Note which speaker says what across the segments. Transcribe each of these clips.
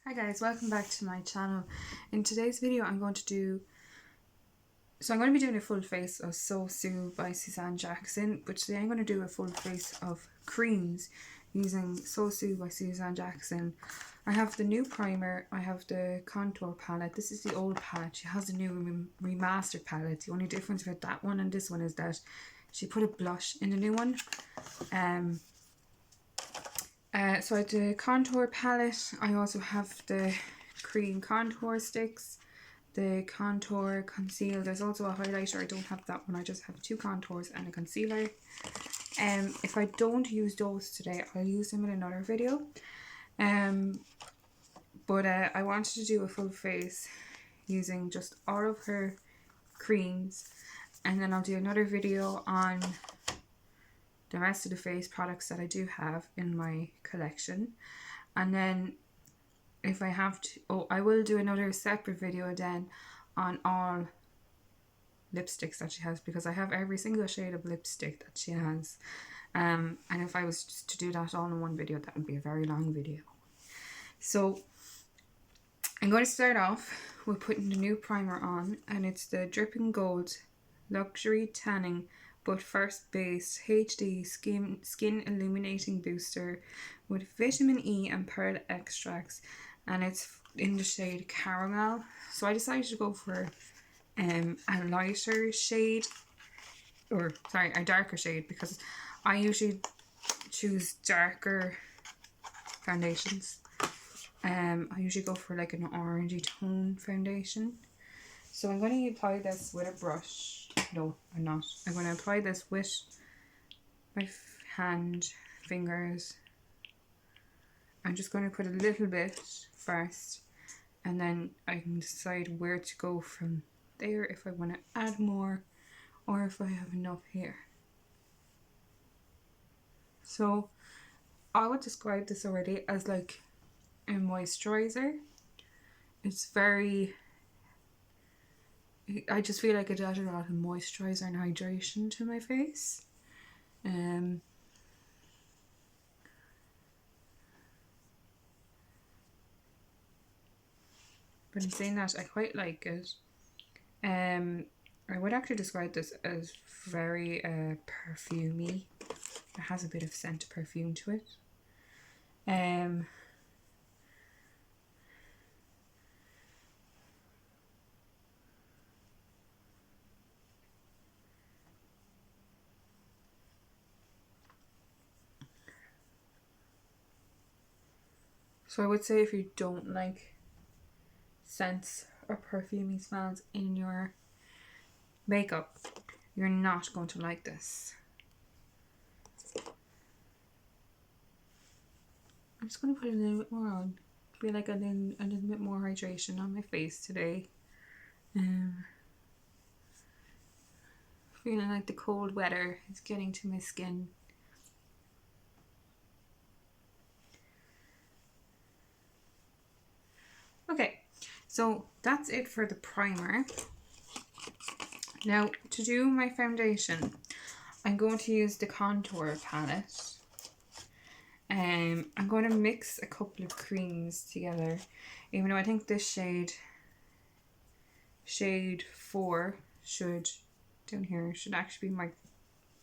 Speaker 1: Hi guys, welcome back to my channel. In today's video I'm going to be doing a full face of So Sue by Suzanne Jackson, but today I'm going to do a full face of creams using So Sue by Suzanne Jackson. I have the new primer, I have the contour palette. This is the old palette. She has a new remastered palette. The only difference with that one and this one is that she put a blush in the new one. So I have the contour palette. I also have the cream contour sticks, the contour conceal. There's also a highlighter. I don't have that one. I just have two contours and a concealer. If I don't use those today, I'll use them in another video. But I wanted to do a full face using just all of her creams, and then I'll do another video on the rest of the face products that I do have in my collection. And then if I have to, I will do another separate video then on all lipsticks that she has, because I have every single shade of lipstick that she has. And if I was just to do that all in one video, that would be a very long video. So I'm going to start off with putting the new primer on, and it's the Dripping Gold Luxury Tanning But First Base HD Skin Illuminating Booster with vitamin E and pearl extracts, and it's in the shade Caramel. So I decided to go for a lighter shade, or sorry, a darker shade, because I usually choose darker foundations. I usually go for like an orangey tone foundation. So I'm going to apply this with a brush. No, I'm not. I'm going to apply this with my fingers. I'm just going to put a little bit first, and then I can decide where to go from there, if I want to add more or if I have enough here. So I would describe this already as like a moisturizer. It's very, I just feel like it added a lot of moisturizer and hydration to my face. But in saying that, I quite like it. I would actually describe this as very perfumey. It has a bit of scent of perfume to it. So I would say if you don't like scents or perfumey smells in your makeup, you're not going to like this. I'm just going to put a little bit more on. Feel like a little bit more hydration on my face today. Feeling like the cold weather is getting to my skin. Okay, so that's it for the primer. Now to do my foundation, I'm going to use the contour palette. I'm going to mix a couple of creams together, even though I think this shade 4 should actually be my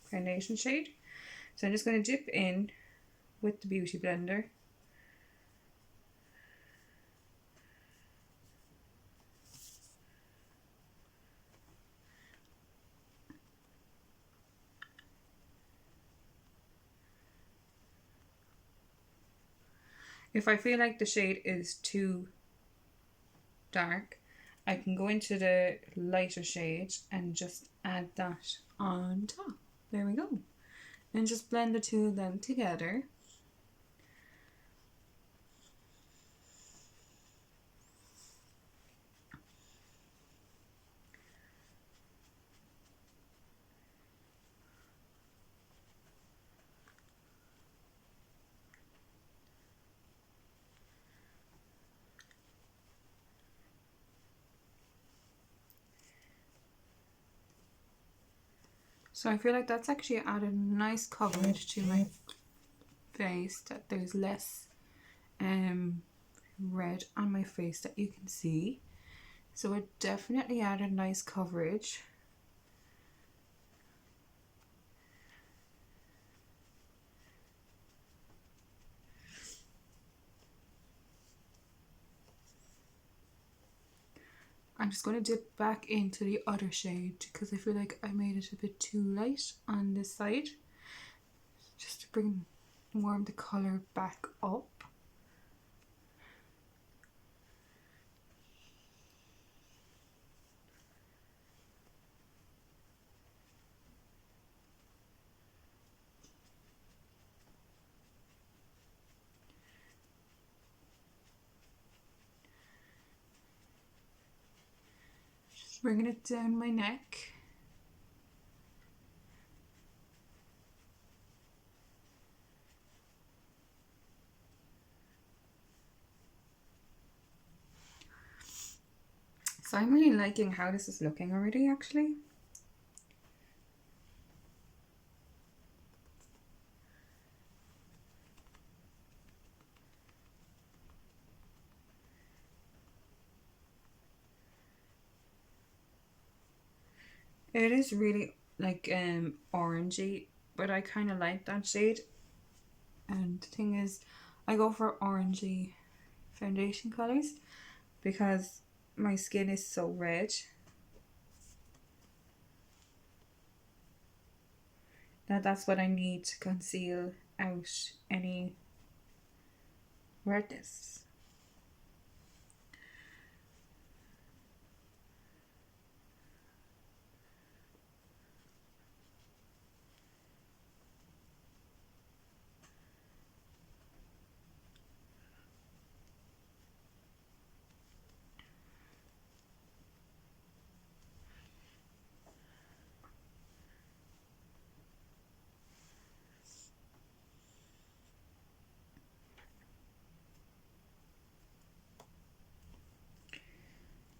Speaker 1: foundation shade. So I'm just going to dip in with the beauty blender. If I feel like the shade is too dark, I can go into the lighter shade and just add that on top. There we go. And just blend the two of them together. So I feel like that's actually added nice coverage to my face, that there's less red on my face that you can see. So it definitely added nice coverage. I'm just going to dip back into the other shade because I feel like I made it a bit too light on this side. Just to warm the colour back up. Just bringing it down my neck. So I'm really liking how this is looking already, actually. It is really like orangey, but I kind of like that shade. And the thing is, I go for orangey foundation colors because my skin is so red that that's what I need to conceal out any redness.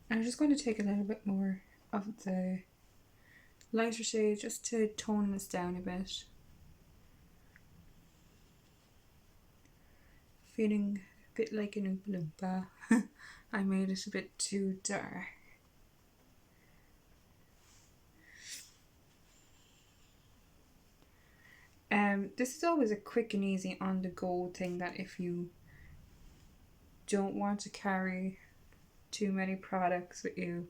Speaker 1: I'm just going to take a little bit more of the lighter shade just to tone this down a bit. Feeling a bit like an Oompa Loompa. I made it a bit too dark. This is always a quick and easy on the go thing that if you don't want to carry too many products with you,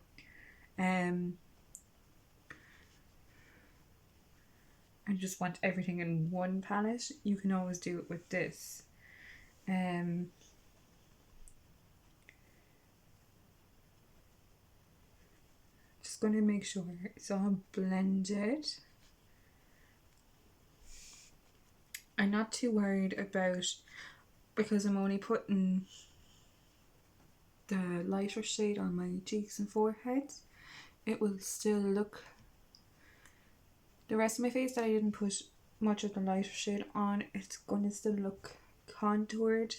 Speaker 1: and just want everything in one palette, you can always do it with this. Just going to make sure it's all blended. I'm not too worried about, because I'm only putting the lighter shade on my cheeks and forehead, it will still look, the rest of my face that I didn't put much of the lighter shade on, it's going to still look contoured.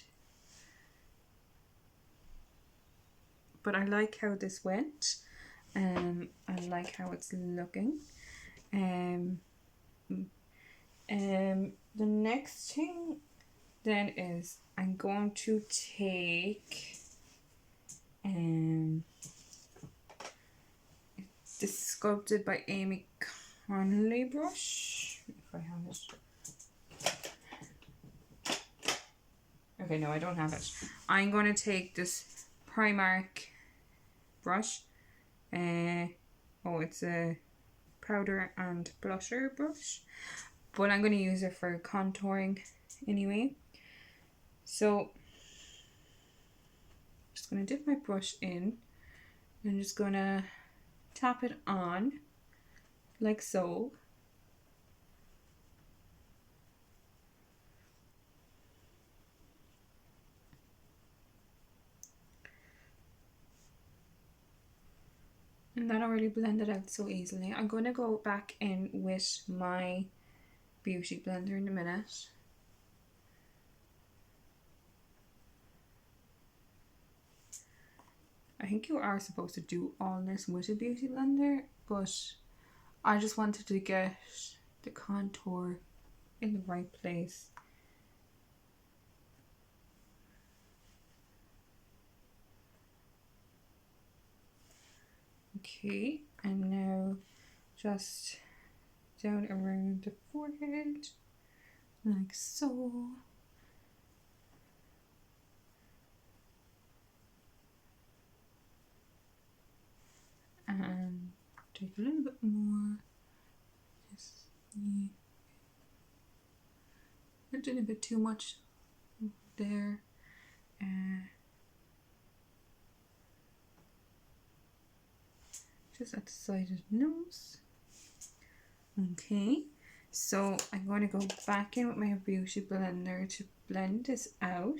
Speaker 1: But I like how this went. I like how it's looking. The next thing then is I'm going to take this Sculpted by Amy Connolly brush, if I have it. Okay, no, I don't have it. I'm going to take this Primark brush. It's a powder and blusher brush, but I'm going to use it for contouring anyway. So I'm just going to dip my brush in and I'm just going to tap it on like so. And that'll really blend it out so easily. I'm going to go back in with my beauty blender in a minute. I think you are supposed to do all this with a beauty blender, but I just wanted to get the contour in the right place. Okay, and now just down around the forehead, like so. And take a little bit more. Just I did a bit too much there. Just at the side of the nose. Okay, so I'm going to go back in with my beauty blender to blend this out.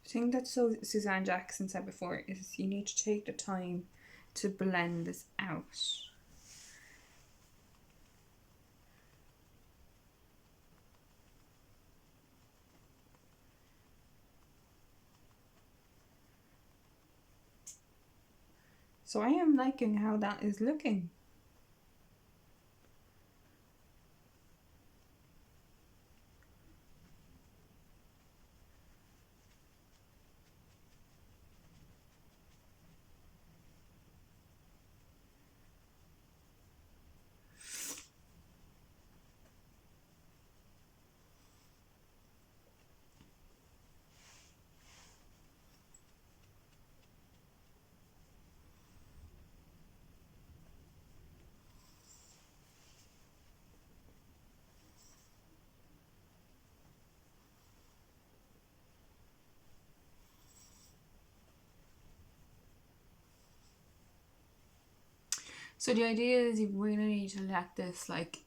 Speaker 1: The thing that Suzanne Jackson said before is you need to take the time to blend this out. So I am liking how that is looking. So the idea is you really need to let this like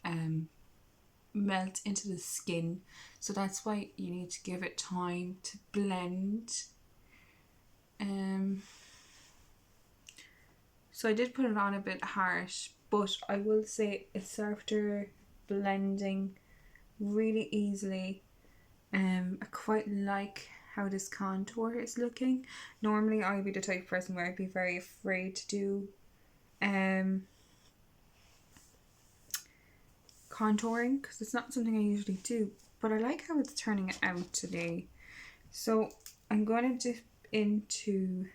Speaker 1: melt into the skin. So that's why you need to give it time to blend. So I did put it on a bit harsh, but I will say it's after blending really easily. I quite like how this contour is looking. Normally I'd be the type of person where I'd be very afraid to do contouring because it's not something I usually do, but I like how it's turning out today. So I'm going to dip into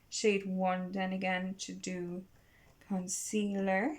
Speaker 1: shade 1 then again to do concealer.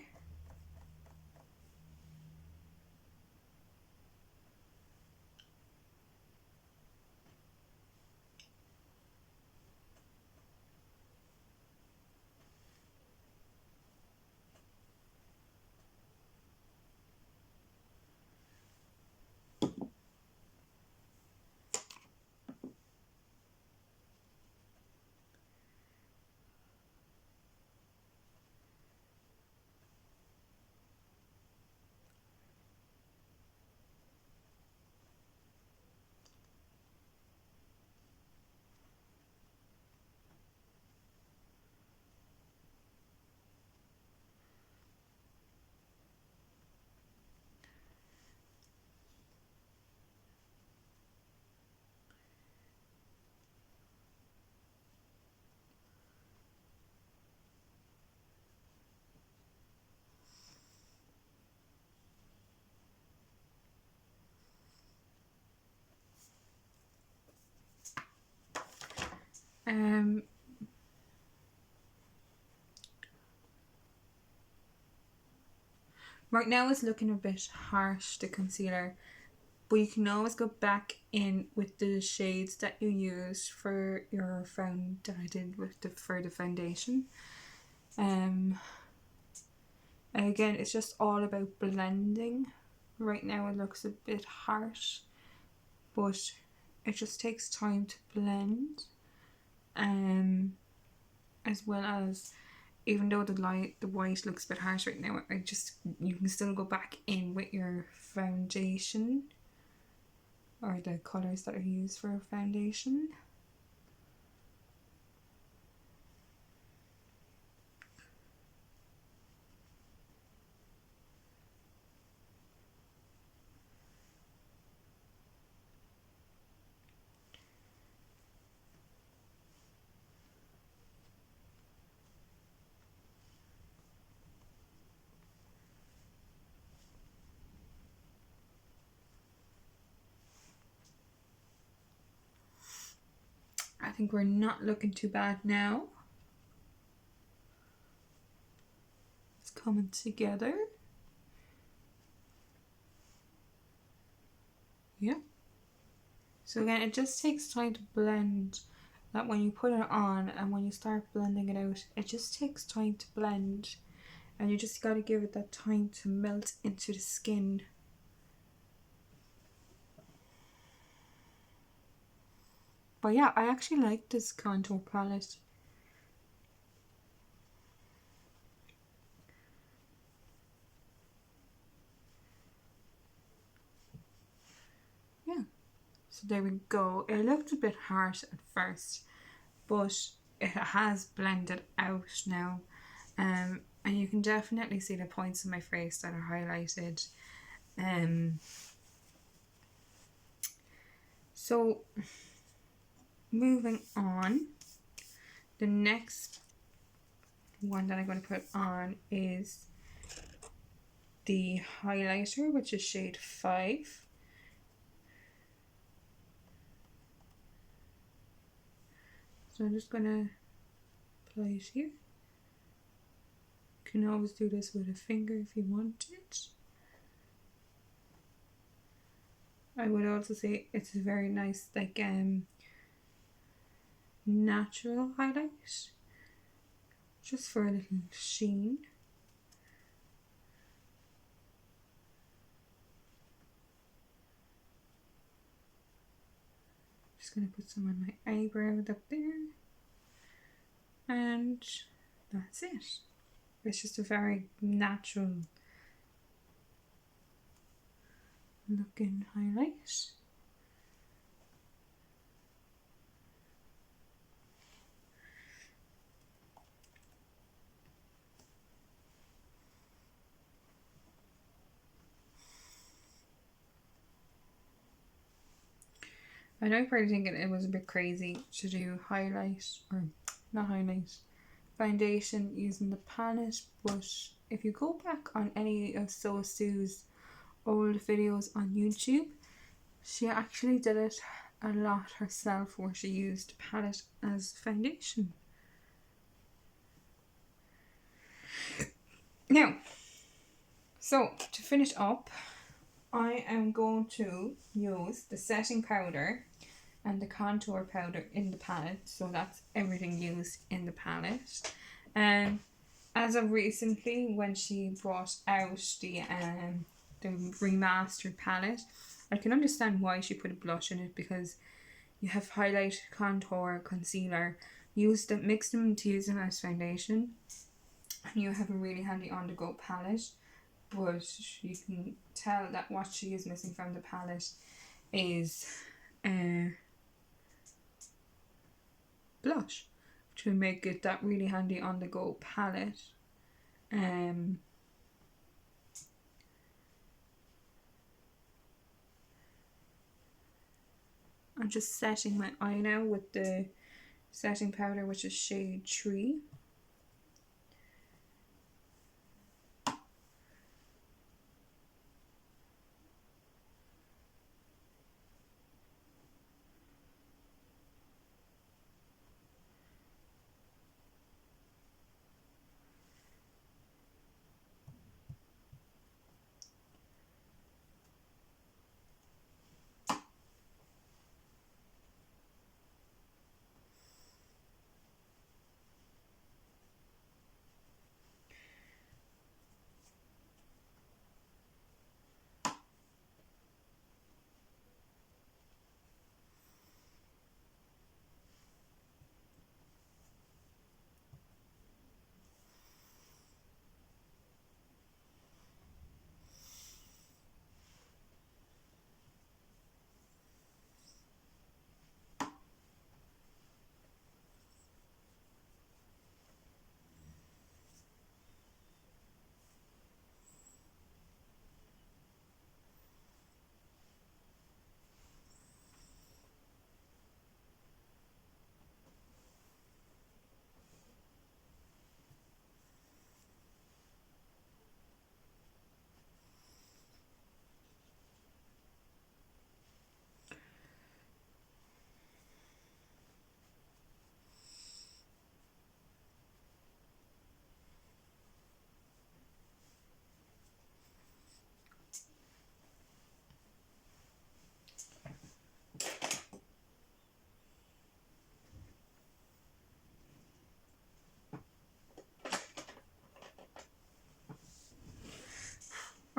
Speaker 1: Right now it's looking a bit harsh, the concealer, but you can always go back in with the shades that you used for your that I did with for the foundation. And again, it's just all about blending. Right now it looks a bit harsh, but it just takes time to blend. As well as, even though the white looks a bit harsh right now, you can still go back in with your foundation or the colours that are used for a foundation. think we're not looking too bad now. It's coming together. Yeah. So again, it just takes time to blend. That when you put it on and when you start blending it out, it just takes time to blend. And you just got to give it that time to melt into the skin. But yeah, I actually like this contour palette. Yeah. So there we go. It looked a bit harsh at first, but it has blended out now. And you can definitely see the points in my face that are highlighted. So moving on, the next one that I'm going to put on is the highlighter, which is shade 5. So I'm just going to apply it here. You can always do this with a finger if you want it. I would also say it's a very nice, like, natural highlight, just for a little sheen. Just gonna put some on my eyebrows up there, and that's it. It's just a very natural looking highlight. I know you're probably thinking it was a bit crazy to do highlight, or not highlight, foundation using the palette, but if you go back on any of So Sue's old videos on YouTube, she actually did it a lot herself, where she used palette as foundation. Now, so to finish up, I am going to use the setting powder and the contour powder in the palette. So that's everything used in the palette. And as of recently, when she brought out the remastered palette, I can understand why she put a blush in it, because you have highlight, contour, concealer, mix them to use them as foundation, and you have a really handy on the go palette. But you can tell that what she is missing from the palette is blush to make it that really handy on the go palette. I'm just setting my eye now with the setting powder, which is shade 3.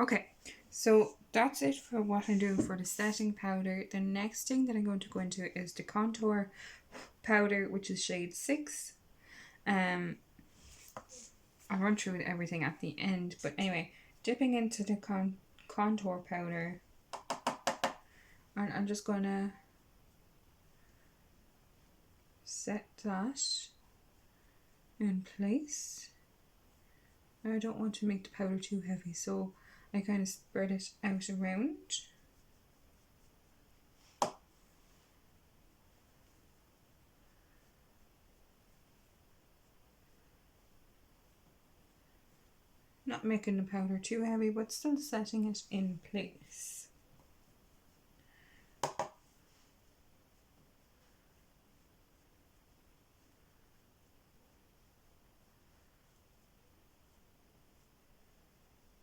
Speaker 1: Okay, so that's it for what I'm doing for the setting powder. The next thing that I'm going to go into is the contour powder, which is shade 6. I'll run through everything at the end, but anyway, dipping into the contour powder, and I'm just gonna set that in place. I don't want to make the powder too heavy, so I kind of spread it out around. Not making the powder too heavy, but still setting it in place.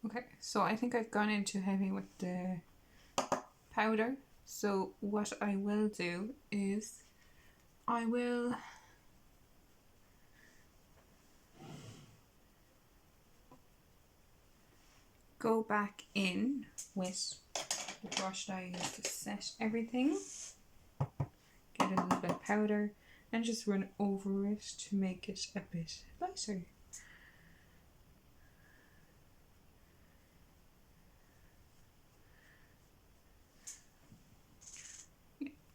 Speaker 1: Okay, so I think I've gone in too heavy with the powder. So what I will do is I will go back in with the brush that I used to set everything, get a little bit of powder and just run over it to make it a bit lighter.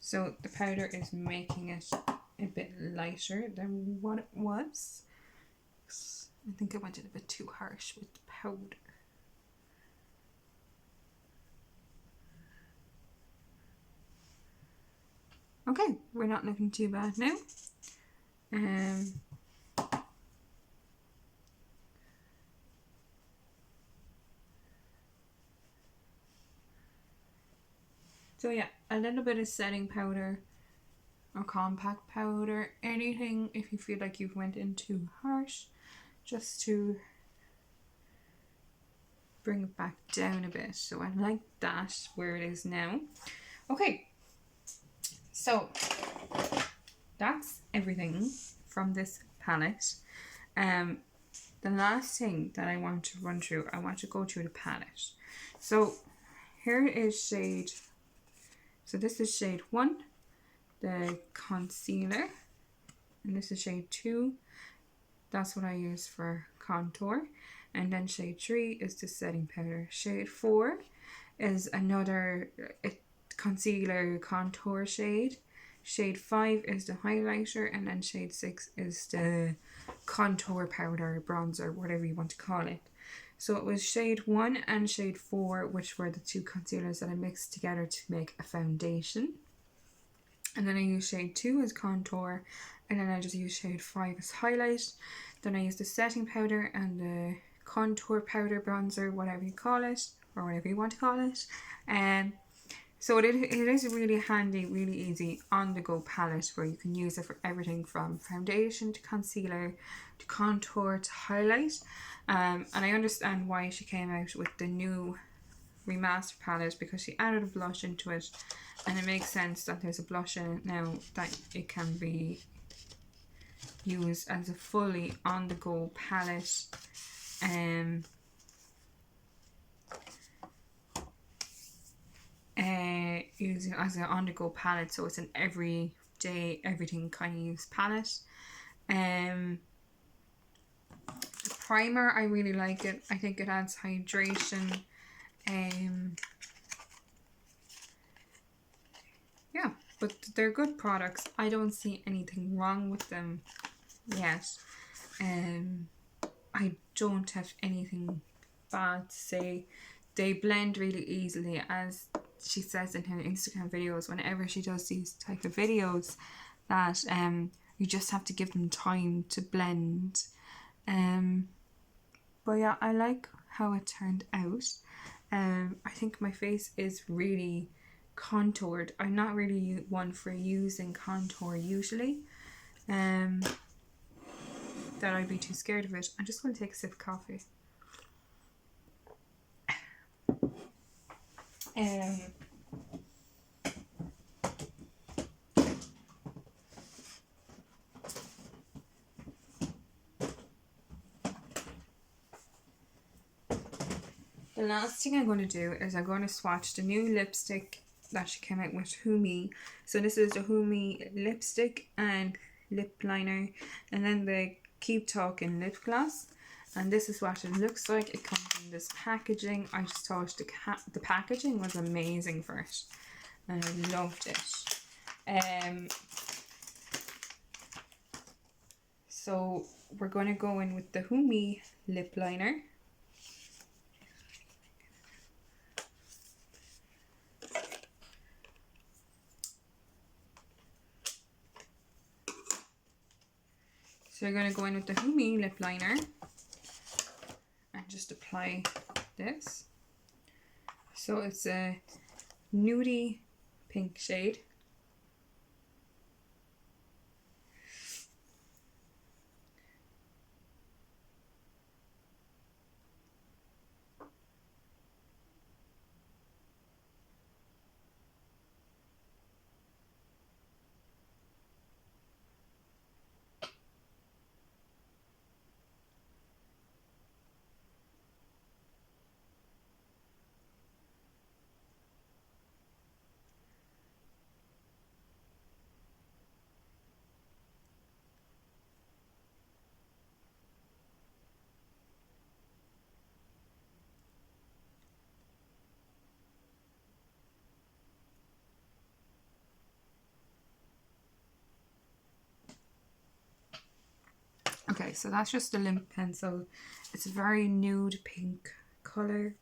Speaker 1: So the powder is making it a bit lighter than what it was. I think I went in a bit too harsh with the powder. Okay, we're not looking too bad now. So yeah, a little bit of setting powder or compact powder, anything if you feel like you've went in too harsh, just to bring it back down a bit. So I like that where it is now. Okay, so that's everything from this palette. The last thing that I want to run through, I want to go through the palette. So here is shade, so this is shade 1, the concealer, and this is shade 2. That's what I use for contour. And then shade 3 is the setting powder. Shade 4 is another concealer contour shade. Shade 5 is the highlighter, and then shade 6 is the contour powder, bronzer, whatever you want to call it. So it was shade 1 and shade 4, which were the two concealers that I mixed together to make a foundation. And then I used shade 2 as contour, and then I just used shade 5 as highlight. Then I used the setting powder and the contour powder, bronzer, whatever you call it, or whatever you want to call it. So it is a really handy, really easy on-the-go palette where you can use it for everything from foundation to concealer to contour to highlight. And I understand why she came out with the new remastered palette, because she added a blush into it, and it makes sense that there's a blush in it now that it can be used as a fully on-the-go palette. Using it as an on-the-go palette, so it's an everyday everything kind of use palette. The primer, I really like it. I think it adds hydration. Yeah, but they're good products. I don't see anything wrong with them yet. I don't have anything bad to say. They blend really easily, as she says in her Instagram videos, whenever she does these type of videos, that you just have to give them time to blend. But yeah, I like how it turned out. I think my face is really contoured. I'm not really one for using contour usually. That I'd be too scared of it. I'm just going to take a sip of coffee. The the last thing I'm going to do is I'm going to swatch the new lipstick that she came out with, Humi. So this is the Humi lipstick and lip liner, and then the Keep Talking lip gloss. And this is what it looks like. It comes in this packaging. I just thought the packaging was amazing for it, and I loved it. So we're going to go in with the Humi lip liner. So you're going to go in with the Humi lip liner and just apply this. So it's a nudie pink shade. Okay, so that's just a lip pencil. It's a very nude pink colour.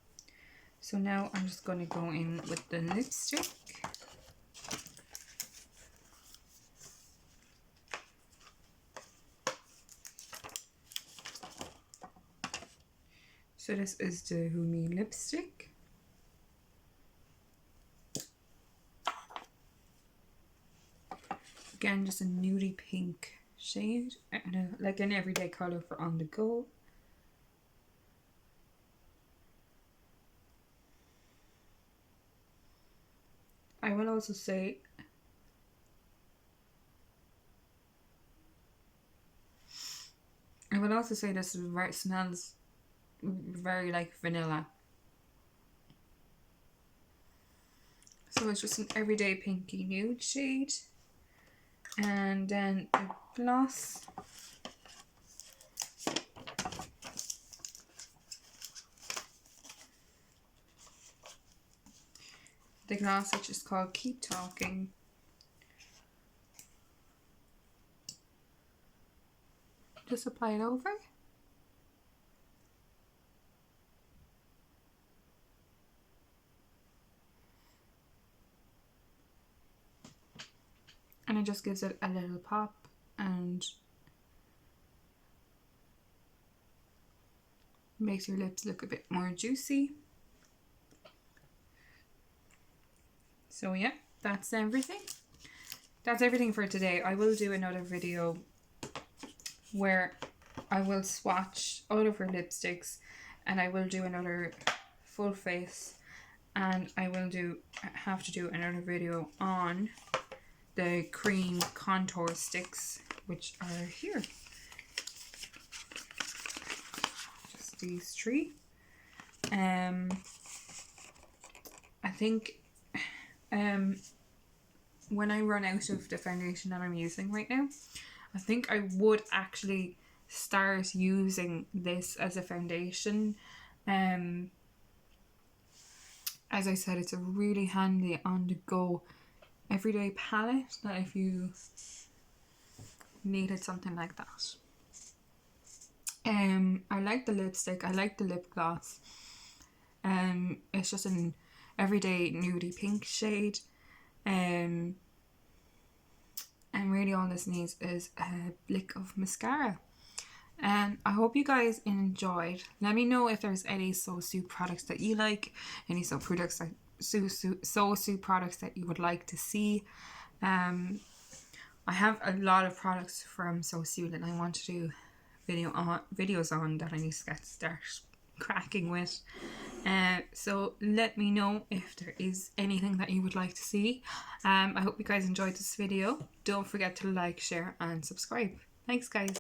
Speaker 1: So now I'm just going to go in with the lipstick. So this is the Humi lipstick. Again, just a nudie pink shade, and like an everyday colour for on the go. I will also say this smells very like vanilla. So it's just an everyday pinky nude shade. And then the gloss. The gloss, which is called Keep Talking. Just apply it over. And it just gives it a little pop and makes your lips look a bit more juicy. So yeah, that's everything. That's everything for today. I will do another video where I will swatch all of her lipsticks, and I will do another full face, and I will have to do another video on the cream contour sticks, which are here. Just these three. I think when I run out of the foundation that I'm using right now, I think I would actually start using this as a foundation. As I said, it's a really handy on the go everyday palette that if you needed something like that. I like the lipstick, I like the lip gloss. It's just an everyday nudie pink shade. And really all this needs is a blick of mascara. And I hope you guys enjoyed. Let me know if there's any SoSoup products that you like, any SoSoup products that you would like to see. I have a lot of products from SoSoup that I want to do videos on that I need to start cracking with. So let me know if there is anything that you would like to see. I hope you guys enjoyed this video. Don't forget to like, share and subscribe. Thanks guys.